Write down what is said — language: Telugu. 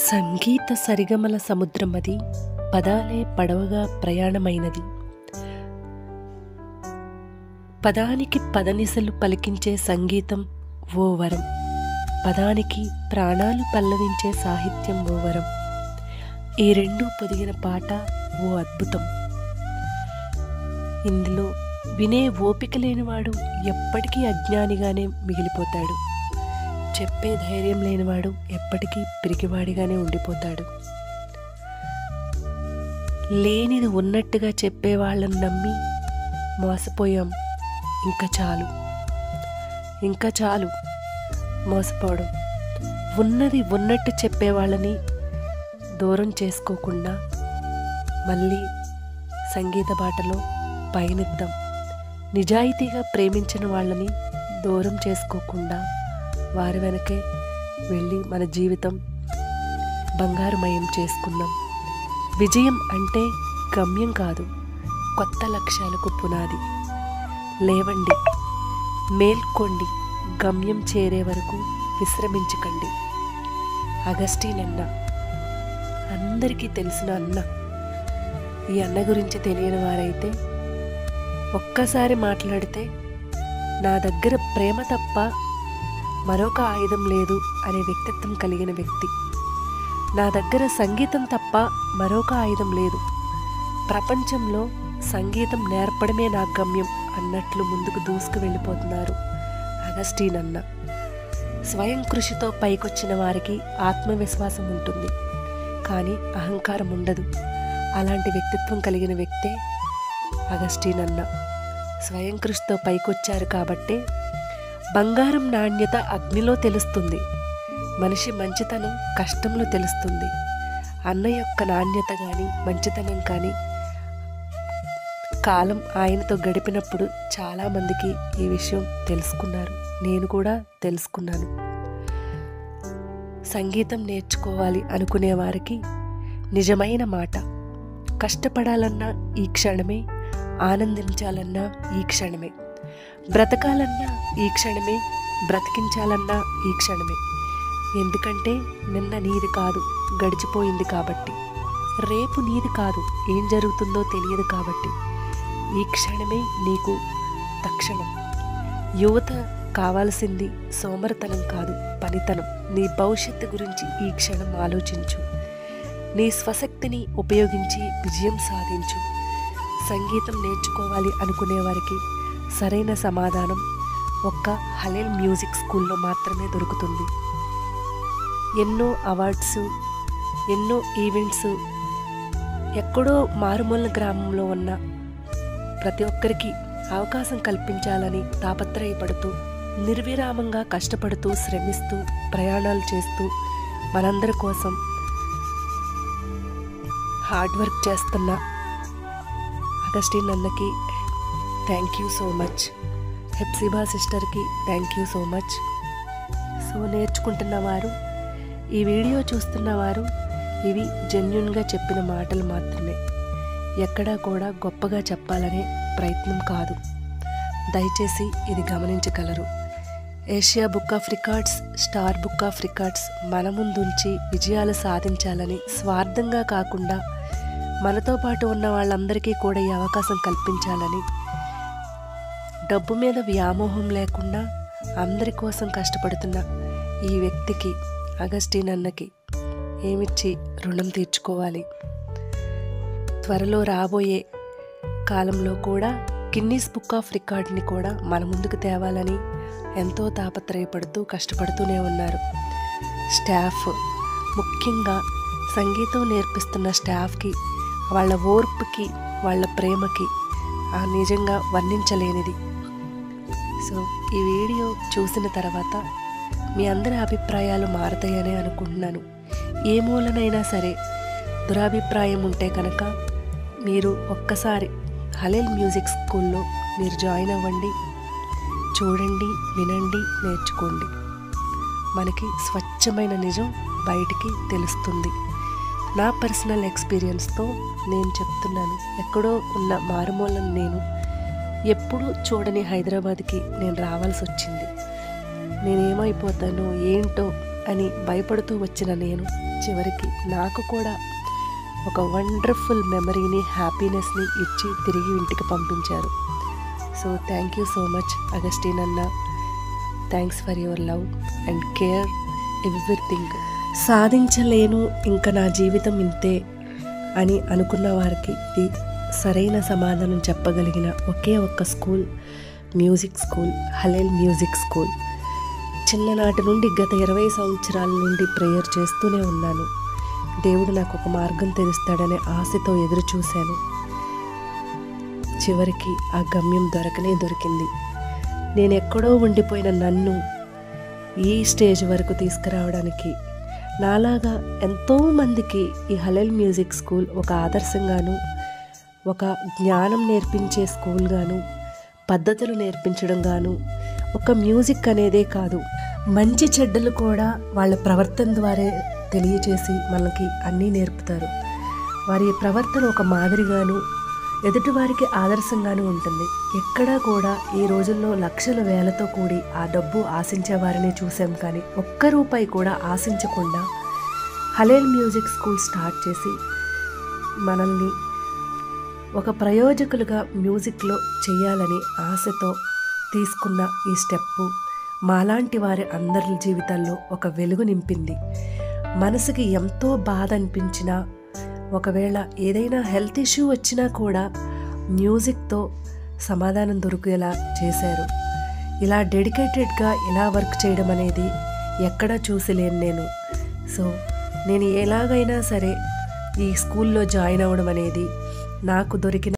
సంగీత సరిగమల సముద్రమది, పదాలే పడవగా ప్రయాణమైనది. పదానికి పదనిసలు పలికించే సంగీతం ఓ వరం, పదానికి ప్రాణాలు పల్లవించే సాహిత్యం ఓ వరం. ఈ రెండూ పొదిగిన పాట ఓ అద్భుతం. ఇందులో వినే ఓపిక లేనివాడు ఎప్పటికీ అజ్ఞానిగానే మిగిలిపోతాడు. చెప్పే ధైర్యం లేనివాడు ఎప్పటికీ పిరికివాడిగానే ఉండిపోతాడు. లేనిది ఉన్నట్టుగా చెప్పేవాళ్ళని నమ్మి మోసపోయాం. ఇంకా చాలు మోసపోవడం. ఉన్నది ఉన్నట్టు చెప్పేవాళ్ళని దూరం చేసుకోకుండా మళ్ళీ సంగీత బాటలో పయనిద్దాం. నిజాయితీగా ప్రేమించిన వాళ్ళని దూరం చేసుకోకుండా వారి వెనకే వెళ్ళి మన జీవితం బంగారుమయం చేసుకుందాం. విజయం అంటే గమ్యం కాదు, కొత్త లక్ష్యాలకు పునాది. లేవండి, మేల్కోండి, గమ్యం చేరే వరకు విశ్రమించకండి. అగస్టిన్ అన్న, అందరికీ తెలిసిన అన్న. ఈ అన్న గురించి తెలియని వారైతే ఒక్కసారి మాట్లాడితే నా దగ్గర ప్రేమ తప్ప మరొక ఆయుధం లేదు అనే వ్యక్తిత్వం కలిగిన వ్యక్తి. నా దగ్గర సంగీతం తప్ప మరొక ఆయుధం లేదు, ప్రపంచంలో సంగీతం నేర్పడమే నా గమ్యం అన్నట్లు ముందుకు దూసుకు వెళ్ళిపోతున్నారు అగస్టిన్ అన్న. స్వయం కృషితో పైకొచ్చిన వారికి ఆత్మవిశ్వాసం ఉంటుంది, కానీ అహంకారం ఉండదు. అలాంటి వ్యక్తిత్వం కలిగిన వ్యక్తే అగస్టిన్ అన్న. స్వయం కృషితో పైకొచ్చారు కాబట్టే బంగారం నాణ్యత అగ్నిలో తెలుస్తుంది, మనిషి మంచితనం కష్టంలో తెలుస్తుంది. అన్న యొక్క నాణ్యత కానీ మంచితనం కానీ కాలం ఆయనతో గడిపినప్పుడు చాలామందికి ఈ విషయం తెలుసుకున్నారు. నేను కూడా తెలుసుకున్నాను. సంగీతం నేర్చుకోవాలి అనుకునే వారికి నిజమైన మాట, కష్టపడాలన్నా ఈ క్షణమే, ఆనందించాలన్నా ఈ క్షణమే, బ్రతకాలన్నా ఈ క్షణమే, బ్రతికించాలన్నా ఈ క్షణమే. ఎందుకంటే నిన్న నీది కాదు, గడిచిపోయింది కాబట్టి. రేపు నీది కాదు, ఏం జరుగుతుందో తెలియదు కాబట్టి. ఈ క్షణమే నీకు తక్షణం. యువత కావాల్సింది సోమరితనం కాదు, పనితనం. నీ భవిష్యత్తు గురించి ఈ క్షణం ఆలోచించు. నీ స్వశక్తిని ఉపయోగించి విజయం సాధించు. సంగీతం నేర్చుకోవాలి అనుకునే వారికి సరైన సమాధానం ఒక్క హలేల్ మ్యూజిక్ స్కూల్లో మాత్రమే దొరుకుతుంది. ఎన్నో అవార్డ్స్, ఎన్నో ఈవెంట్స్, ఎక్కడో మారుమూల గ్రామంలో ఉన్న ప్రతి ఒక్కరికి అవకాశం కల్పించాలని తాపత్రయపడుతూ, నిర్విరామంగా కష్టపడుతూ, శ్రమిస్తూ, ప్రయాణాలు చేస్తూ, మనందరి కోసం హార్డ్ వర్క్ చేస్తున్న అగస్టిన్ అన్నకి thank you so much. Hephzibah సిస్టర్కి thank you so much. So నేర్చుకుంటున్నవారు, ఈ వీడియో చూస్తున్నవారు, ఇవి జెన్యూన్గా చెప్పిన మాటలు మాత్రమే. ఎక్కడా కూడా గొప్పగా చెప్పాలనే ప్రయత్నం కాదు. దయచేసి ఇది గమనించగలరు. Asia book of records, star book of records మన ముందుంచి విజయాలు సాధించాలని స్వార్థంగా కాకుండా మనతో పాటు ఉన్న వాళ్ళందరికీ కూడా ఈ అవకాశం కల్పించాలని, డబ్బు మీద వ్యామోహం లేకుండా అందరి కోసం కష్టపడుతున్న ఈ వ్యక్తికి, అగస్టిన్ అన్నకి ఏమిచ్చి రుణం తీర్చుకోవాలి. త్వరలో రాబోయే కాలంలో కూడా గిన్నీస్ బుక్ ఆఫ్ రికార్డ్ని కూడా మన ముందుకు తేవాలని ఎంతో తాపత్రయపడుతూ కష్టపడుతూనే ఉన్నారు. స్టాఫ్, ముఖ్యంగా సంగీతం నేర్పిస్తున్న స్టాఫ్కి, వాళ్ళ ఓర్పుకి, వాళ్ళ ప్రేమకి నిజంగా వర్ణించలేనిది. సో ఈ వీడియో చూసిన తర్వాత మీ అందరి అభిప్రాయాలు మారతాయని అనుకుంటున్నాను. ఏ మూలనైనా సరే దురాభిప్రాయం ఉంటే కనుక మీరు ఒక్కసారి హలేల్ మ్యూజిక్ స్కూల్లో మీరు జాయిన్ అవ్వండి. చూడండి, వినండి, నేర్చుకోండి. మనకి స్వచ్ఛమైన నిజం బయటికి తెలుస్తుంది. నా పర్సనల్ ఎక్స్పీరియన్స్తో నేను చెప్తున్నాను. ఎక్కడో ఉన్న మారుమూలను నేను ఎప్పుడూ చూడని హైదరాబాద్కి నేను రావాల్సి వచ్చింది. నేనేమైపోతానో ఏంటో అని భయపడుతూ వచ్చిన నేను చివరికి నాకు కూడా ఒక వండర్ఫుల్ మెమరీని, హ్యాపీనెస్ని ఇచ్చి తిరిగి ఇంటికి పంపించారు. So thank you so much Augustine అన్న. Thanks for your love and care, everything. సాధించలేను, ఇంకా నా జీవితం ఇంతే అని అనుకున్న వారికి ఇది సరైన సమాధానం చెప్పగలిగిన ఒకే ఒక్క school music school, Hallel music school. చిన్ననాటి నుండి గత 20 సంవత్సరాల నుండి ప్రేయర్ చేస్తూనే ఉన్నాను. దేవుడు నాకు ఒక మార్గం తెరుస్తాడనే ఆశతో ఎదురు చూశాను. చివరికి ఆ గమ్యం దొరికింది. నేను ఎక్కడో ఉండిపోయిన నన్ను ఈ స్టేజ్ వరకు తీసుకురావడానికి నాలాగా ఎంతోమందికి ఈ హలేల్ మ్యూజిక్ స్కూల్ ఒక ఆదర్శంగాను, ఒక జ్ఞానం నేర్పించే స్కూల్గాను, పద్ధతులు నేర్పించడం గాను, ఒక మ్యూజిక్ అనేదే కాదు, మంచి చెడ్డలు కూడా వాళ్ళ ప్రవర్తన ద్వారా తెలియచేసి మనకి అన్నీ నేర్పుతారు. వారి ప్రవర్తన ఒక మాదిరిగాను, ఎదుటివారికి ఆదర్శంగాను ఉంటుంది. ఎక్కడా కూడా ఈ రోజుల్లో లక్షల వేలతో కూడి ఆ డబ్బు ఆశించే వారిని చూసాం, కానీ ఒక్క రూపాయి కూడా ఆశించకుండా హలేల్ మ్యూజిక్ స్కూల్ స్టార్ట్ చేసి మనల్ని ఒక ప్రయోజకులుగా మ్యూజిక్లో చేయాలని ఆశతో తీసుకున్న ఈ స్టెప్పు మాలాంటి వారి అందరి జీవితాల్లో ఒక వెలుగు నింపింది. మనసుకి ఎంతో బాధ అనిపించినా, ఒకవేళ ఏదైనా హెల్త్ ఇష్యూ వచ్చినా కూడా మ్యూజిక్తో సమాధానం దొరికేలా చేశారు. ఇలా డెడికేటెడ్గా ఇలా వర్క్ చేయడం అనేది ఎక్కడా చూసిలేను నేను. సో నేను ఎలాగైనా సరే ఈ స్కూల్లో జాయిన్ అవ్వడం అనేది నాకు దొరికిన